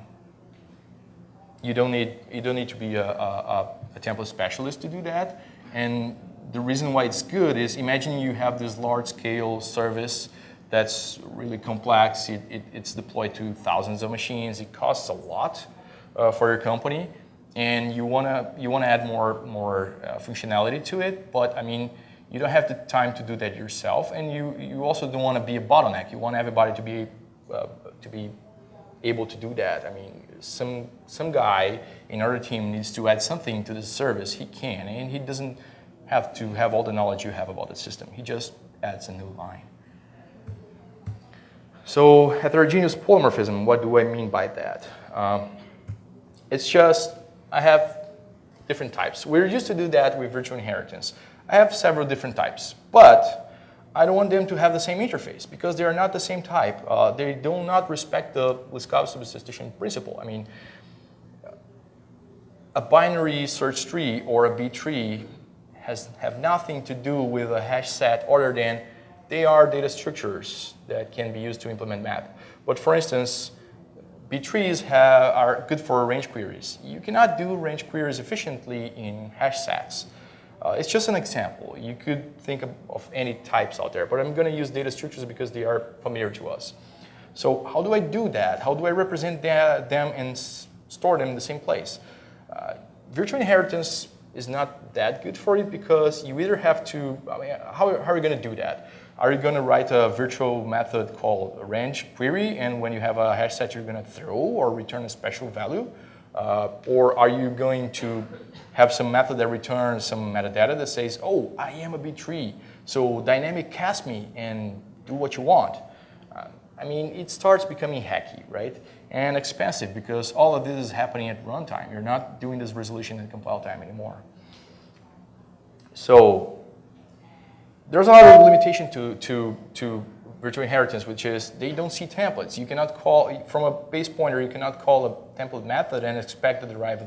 You don't need to be a template specialist to do that. And the reason why it's good is imagine you have this large-scale service that's really complex. It's deployed to thousands of machines. It costs a lot for your company, and you wanna add more functionality to it. But I mean, you don't have the time to do that yourself, and you also don't want to be a bottleneck. You want everybody to be able to do that. I mean, some guy in our team needs to add something to the service. He can, and he doesn't have to have all the knowledge you have about the system. He just adds a new line. So heterogeneous polymorphism, what do I mean by that? It's just, I have different types. We're used to do that with virtual inheritance. I have several different types, but I don't want them to have the same interface because they are not the same type. They do not respect the Liskov substitution principle. I mean, a binary search tree or a B tree have nothing to do with a hash set other than they are data structures that can be used to implement map. But for instance, B trees are good for range queries. You cannot do range queries efficiently in hash sets. It's just an example. You could think of any types out there, but I'm going to use data structures because they are familiar to us. So how do I do that? How do I represent them and store them in the same place? Virtual inheritance is not that good for it because you either have to, I mean, how are you going to do that? Are you going to write a virtual method called a range query, and when you have a hash set, you're going to throw or return a special value? Or are you going to have some method that returns some metadata that says, oh, I am a B tree, so dynamic cast me and do what you want? I mean, it starts becoming hacky, right? And expensive because all of this is happening at runtime. You're not doing this resolution at compile time anymore. So there's another limitation to virtual inheritance, which is they don't see templates. You cannot call, from a base pointer, you cannot call a template method and expect the derived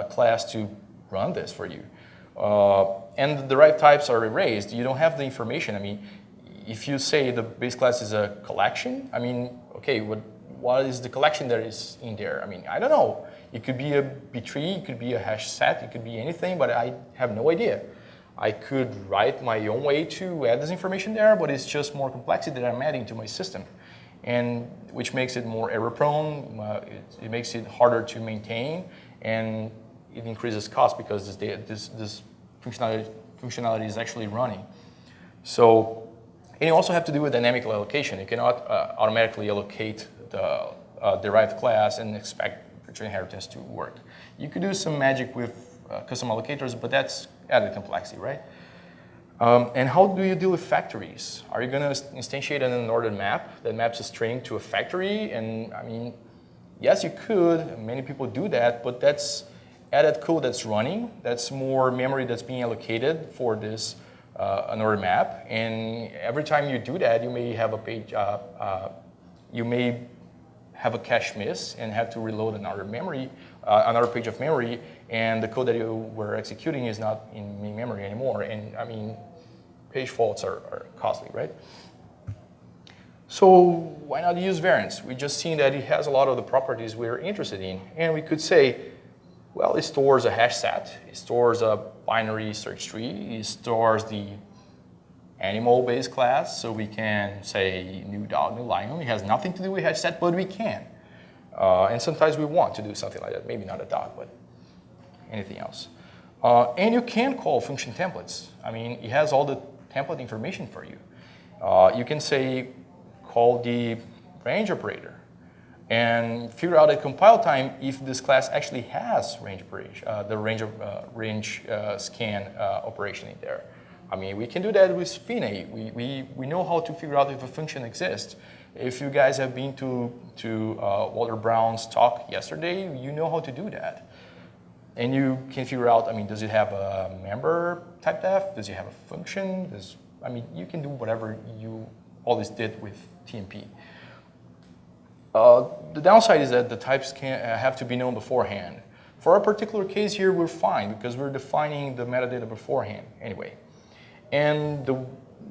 class to run this for you. And the derived types are erased. You don't have the information. I mean, if you say the base class is a collection, I mean, okay, what is the collection that is in there? I mean, I don't know. It could be a B tree, it could be a hash set, it could be anything, but I have no idea. I could write my own way to add this information there, but it's just more complexity that I'm adding to my system, and which makes it more error prone. It makes it harder to maintain, and it increases cost because this functionality is actually running. So, and you also have to do with dynamic allocation. You cannot automatically allocate the derived class and expect virtual inheritance to work. You could do some magic with custom allocators, but that's added complexity, right? And how do you deal with factories? Are you going to instantiate an unordered map that maps a string to a factory? And I mean, yes, you could. Many people do that, but that's added code that's running. That's more memory that's being allocated for this unordered map. And every time you do that, you may have a page. You may have a cache miss and have to reload another page of memory, and the code that you were executing is not in main memory anymore. And I mean, page faults are costly, right? So why not use variance? We just seen that it has a lot of the properties we're interested in. And we could say, well, it stores a hash set, it stores a binary search tree, it stores the animal-based class, so we can say new dog, new lion. It has nothing to do with hash set, but we can. And sometimes we want to do something like that. Maybe not a dog, but anything else. And you can call function templates. I mean, it has all the template information for you. You can say, call the range operator and figure out at compile time if this class actually has range operation, the range scan operation in there. I mean, we can do that with FINA. We know how to figure out if a function exists. If you guys have been to Walter Brown's talk yesterday, you know how to do that. And you can figure out, I mean, does it have a member type def? Does it have a function? I mean, you can do whatever you always did with TMP. The downside is that the types have to be known beforehand. For our particular case here, we're fine because we're defining the metadata beforehand anyway. And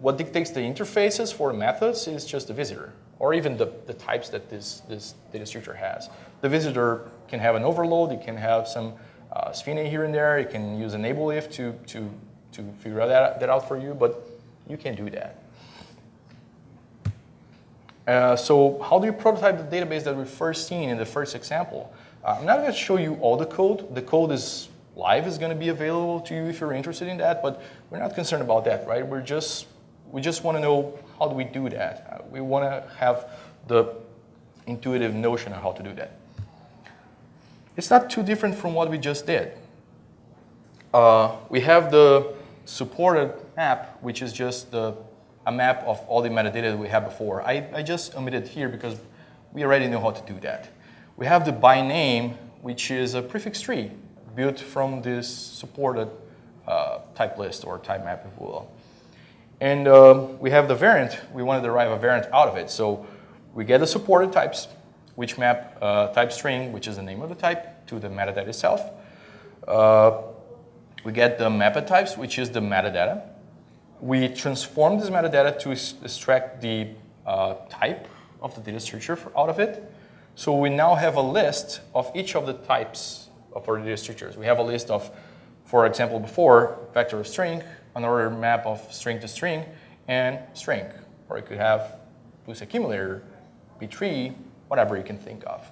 what dictates the interfaces for the methods is just the visitor, or even the types that this data structure has. The visitor can have an overload, it can have some SFINA here and there, it can use enable if to figure that out for you, but you can do that. So how do you prototype the database that we first seen in the first example? I'm not going to show you all the code. The code is live, is going to be available to you if you're interested in that, but we're not concerned about that, right? We just want to know how do we do that. We want to have the intuitive notion of how to do that. It's not too different from what we just did. We have the supported map, which is just a map of all the metadata that we had before. I just omitted here because we already know how to do that. We have the by name, which is a prefix tree built from this supported type list or type map, if you will. And we have the variant. We want to derive a variant out of it. So we get the supported types, which map type string, which is the name of the type, to the metadata itself. We get the mapped types, which is the metadata. We transform this metadata to extract the type of the data structure out of it. So we now have a list of each of the types of our data structures. We have a list of, for example, before, vector of string, another map of string to string, and string. Or it could have boost accumulator, B3, whatever you can think of.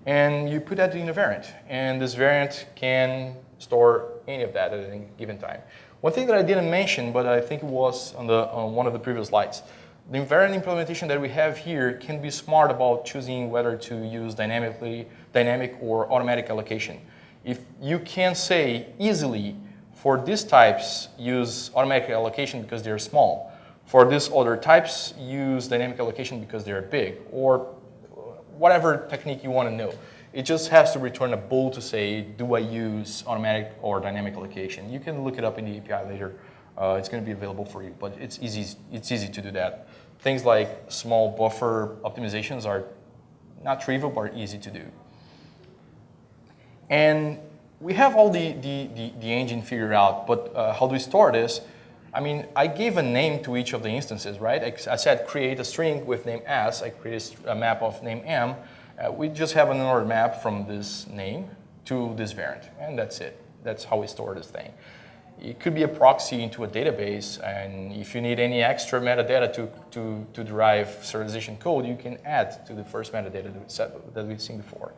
And you put that in a variant. And this variant can store any of that at any given time. One thing that I didn't mention, but I think it was on one of the previous slides, the invariant implementation that we have here can be smart about choosing whether to use dynamic or automatic allocation. If you can say easily, for these types, use automatic allocation because they're small. For these other types, use dynamic allocation because they're big, or whatever technique you want to know. It just has to return a bool to say, do I use automatic or dynamic allocation? You can look it up in the API later. It's going to be available for you, but it's easy to do that. Things like small buffer optimizations are not trivial, but easy to do. And we have all the engine figured out, but how do we store this? I mean, I gave a name to each of the instances, right? I said create a string with name S. I created a map of name M. We just have another map from this name to this variant, and that's it. That's how we store this thing. It could be a proxy into a database, and if you need any extra metadata to derive serialization code, you can add to the first metadata that we've seen before.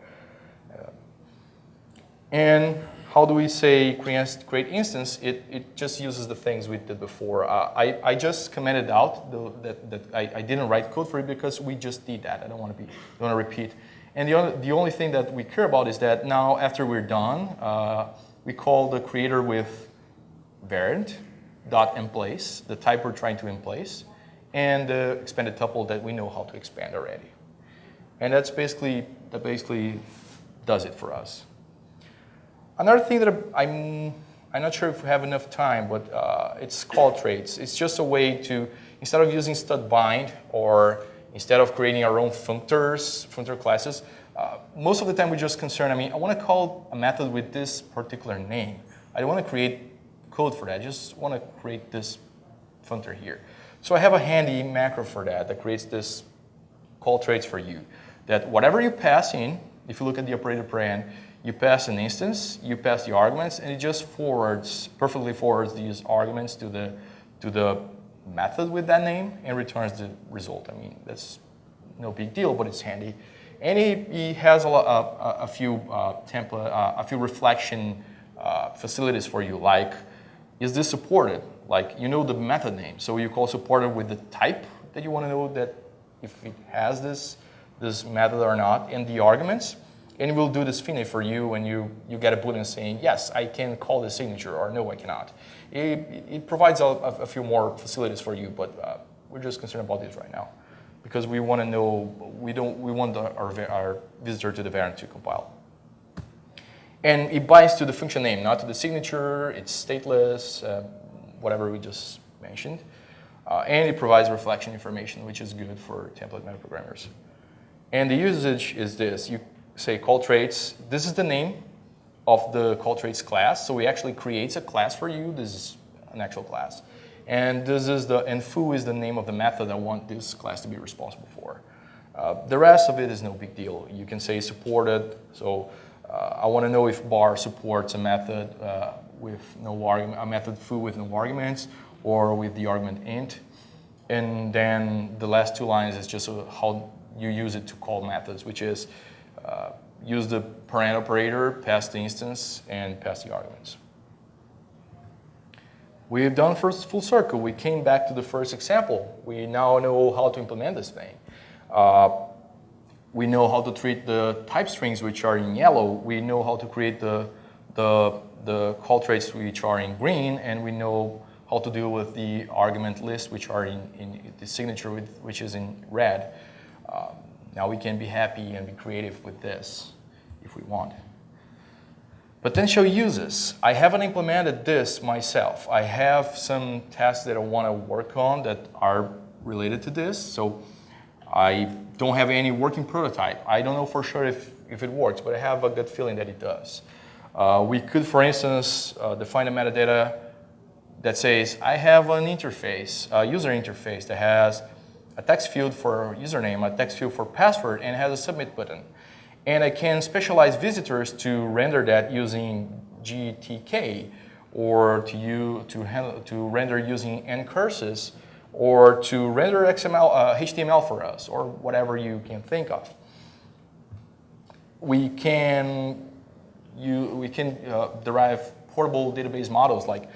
And how do we say create instance? It just uses the things we did before. I just commented out that I didn't write code for it because we just did that. I don't want to repeat. And the only thing that we care about is that now after we're done, we call the creator with variant.emplace, the type we're trying to emplace, and the expanded tuple that we know how to expand already. And that basically does it for us. Another thing that I'm not sure if we have enough time, but it's Qualtrics. It's just a way to, instead of using stud bind or instead of creating our own functor classes, most of the time we're just concerned, I want to call a method with this particular name. I don't want to create code for that. I just want to create this functor here. So I have a handy macro for that creates this call traits for you. That whatever you pass in, if you look at the operator paren, you pass an instance, you pass the arguments, and it just perfectly forwards these arguments to the method with that name and returns the result. I mean, that's no big deal, but it's handy. And he has a few reflection facilities for you, like, is this supported? Like, you know the method name, so you call supported with the type that you want to know that if it has this method or not, and the arguments, and it will do this finish for you when you get a boolean saying, yes, I can call this signature, or no, I cannot. It provides a few more facilities for you, but we're just concerned about this right now because we want to know, we want our visitor to the variant to compile. And it binds to the function name, not to the signature. It's stateless, whatever we just mentioned. And it provides reflection information, which is good for template metaprogrammers. And the usage is this. You say call traits. This is the name of the call traits class. So it actually creates a class for you. This is an actual class. And this is and foo is the name of the method I want this class to be responsible for. The rest of it is no big deal. You can say supported. So I want to know if bar supports a method with no argument, a method foo with no arguments, or with the argument int. And then the last two lines is just how you use it to call methods, which is use the paren operator, pass the instance, and pass the arguments. We've done first full circle. We came back to the first example. We now know how to implement this thing. We know how to treat the type strings, which are in yellow. We know how to create the call traits, which are in green, and we know how to deal with the argument list, which are in the signature, which is in red. Now we can be happy and be creative with this if we want. But then show uses. I haven't implemented this myself. I have some tasks that I want to work on that are related to this. So I don't have any working prototype. I don't know for sure if it works, but I have a good feeling that it does. We could, for instance, define a metadata that says, I have an interface, a user interface that has a text field for username, a text field for password, and has a submit button. And I can specialize visitors to render that using GTK, or to render using ncurses, or to render HTML for us, or whatever you can think of. We can derive portable database models like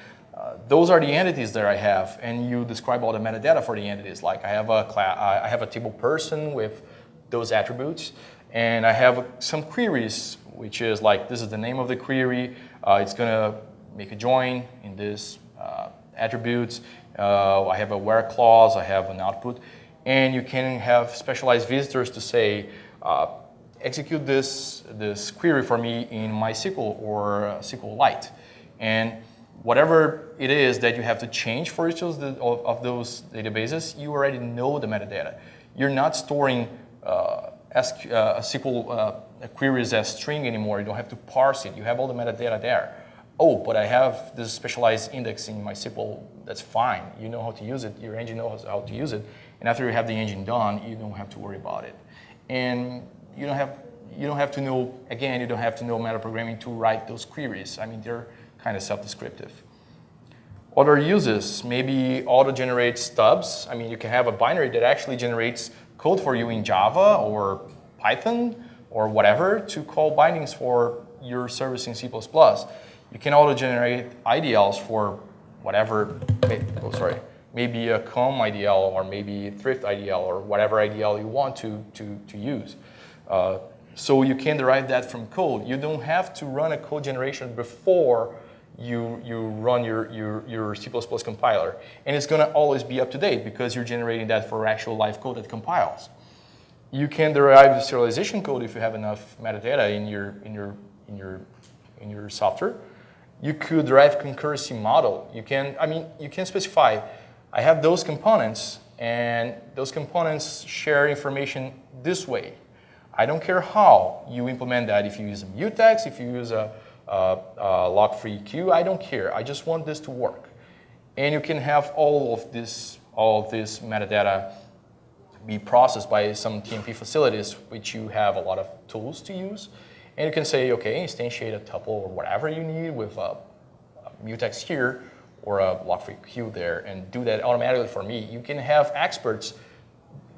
those are the entities that I have, and you describe all the metadata for the entities. Like I have a table person with those attributes, and I have some queries, which is like this is the name of the query. It's gonna make a join in this attributes. I have a where clause. I have an output, and you can have specialized visitors to say, execute this query for me in MySQL or SQLite, and whatever it is that you have to change for each of those databases, you already know the metadata. You're not storing SQL queries as string anymore. You don't have to parse it. You have all the metadata there. Oh, but I have this specialized indexing in MySQL. That's fine. You know how to use it. Your engine knows how to use it. And after you have the engine done, you don't have to worry about it. And you don't have to know, again, you don't have to know metaprogramming to write those queries. I mean, they're kind of self-descriptive. Other uses, maybe auto-generate stubs. I mean, you can have a binary that actually generates code for you in Java or Python or whatever to call bindings for your service in C++. You can auto-generate IDLs for whatever, maybe a COM IDL or maybe thrift IDL or whatever IDL you want to use. So you can derive that from code. You don't have to run a code generation before you run your C++ compiler. And it's going to always be up to date because you're generating that for actual live code that compiles. You can derive the serialization code if you have enough metadata in your software. You could derive concurrency model. You can specify, I have those components, and those components share information this way. I don't care how you implement that. If you use a mutex, if you use a lock-free queue, I don't care. I just want this to work. And you can have all of this metadata be processed by some TMP facilities, which you have a lot of tools to use. And you can say, okay, instantiate a tuple or whatever you need with a mutex here or a block-free queue there and do that automatically for me. You can have experts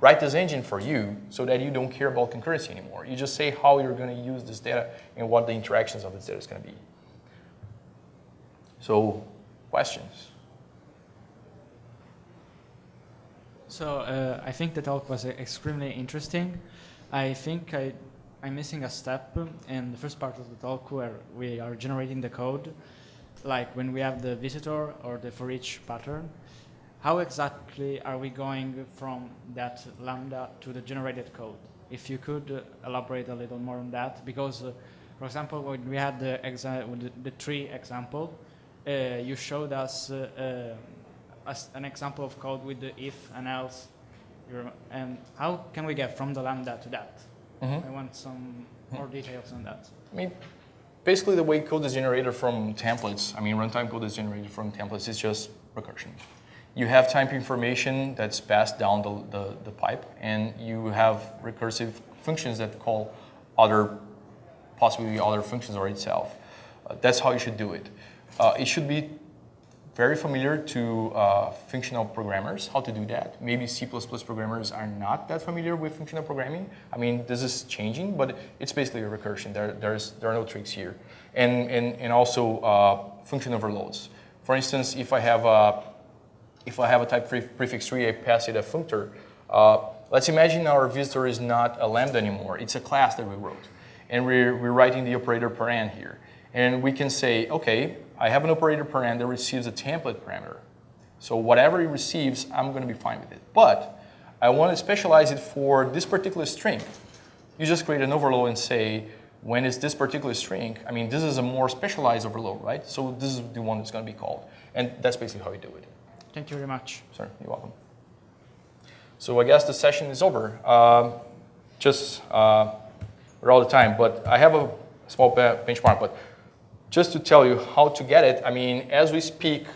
write this engine for you so that you don't care about concurrency anymore. You just say how you're going to use this data and what the interactions of this data is going to be. So, questions? So I think the talk was extremely interesting. I think I'm missing a step in the first part of the talk where we are generating the code, like when we have the visitor or the for each pattern. How exactly are we going from that lambda to the generated code? If you could elaborate a little more on that, because, for example, when we had the tree example, you showed us an example of code with the if and else. And how can we get from the lambda to that? I want some more details on that. I mean, basically the way code is generated from templates, runtime code is generated from templates, is just recursion. You have type information that's passed down the pipe, and you have recursive functions that call possibly other functions or itself. That's how you should do it. It should be very familiar to functional programmers, how to do that. Maybe C++ programmers are not that familiar with functional programming. This is changing, but it's basically a recursion. There are no tricks here. And also function overloads. For instance, if I have a type prefix tree, I pass it a functor. Let's imagine our visitor is not a lambda anymore. It's a class that we wrote. And we're writing the operator paren here. And we can say, okay, I have an operator paren that receives a template parameter. So whatever it receives, I'm going to be fine with it. But I want to specialize it for this particular string. You just create an overload and say, when it's this particular string, this is a more specialized overload, right? So this is the one that's going to be called. And that's basically how you do it. Thank you very much. Sure, you're welcome. So I guess the session is over. We're all the time, but I have a small benchmark. But just to tell you how to get it, as we speak,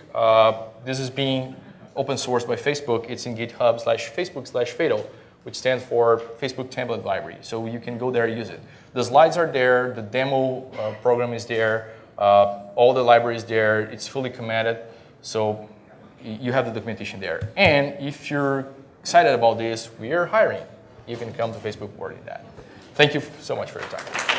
this is being open sourced by Facebook. It's in GitHub/Facebook/Fatal, which stands for Facebook Template Library. So you can go there and use it. The slides are there. The demo program is there. All the libraries there. It's fully commented. So you have the documentation there. And if you're excited about this, we are hiring. You can come to Facebook board in that. Thank you so much for your time.